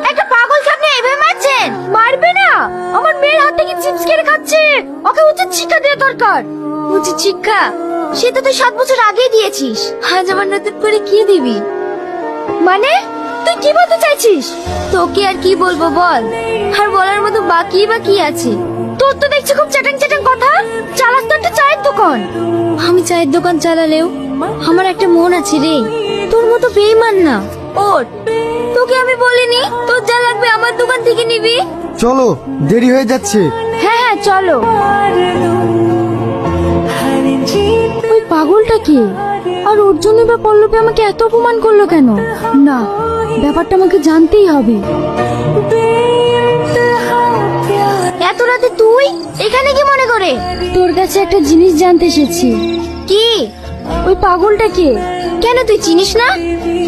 একটা পাগল সামনে এভাবে মারছেন? মারবে না, আমার মেয়ের হাত থেকে চিপস কেড়ে খাচ্ছে, ওকে উচিত শিক্ষা দেওয়া দরকার। উচিত শিক্ষা? সেটা তুই 7 বছর আগেই দিয়েছিস, আজ আবার নতুন করে কি দিবি? মানে তুই কি বলতে চাইছিস? তোকে আর কি বলবো বল, আর বলার মতো বাকি বা কি আছে? তোর তো দেখছি খুব চ্যাটাং চ্যাটাং কথা। চালাস তো একটা চায়ের দোকান। আমি চায়ের দোকান চালালেও আমার একটা মন আছে রে, তোর মতো বেঈমান না। ওর তোকে আমি বলিনি তোর যা লাগবে আমার দোকান থেকে নিবি? চলো, দেরি হয়ে যাচ্ছে। হ্যাঁ হ্যাঁ চলো। ওই পাগলটা কে, আর ওর জন্য বা পল্লবী আমাকে এত অপমান করলো কেন? না, ব্যাপারটা আমাকে জানতেই হবে। এত রাতে তুই এখানে কি মনে করে? তোর কাছে একটা জিনিস জানতে এসেছি। কি? ওই পাগলটা কে? কেন তুই চিনিস না?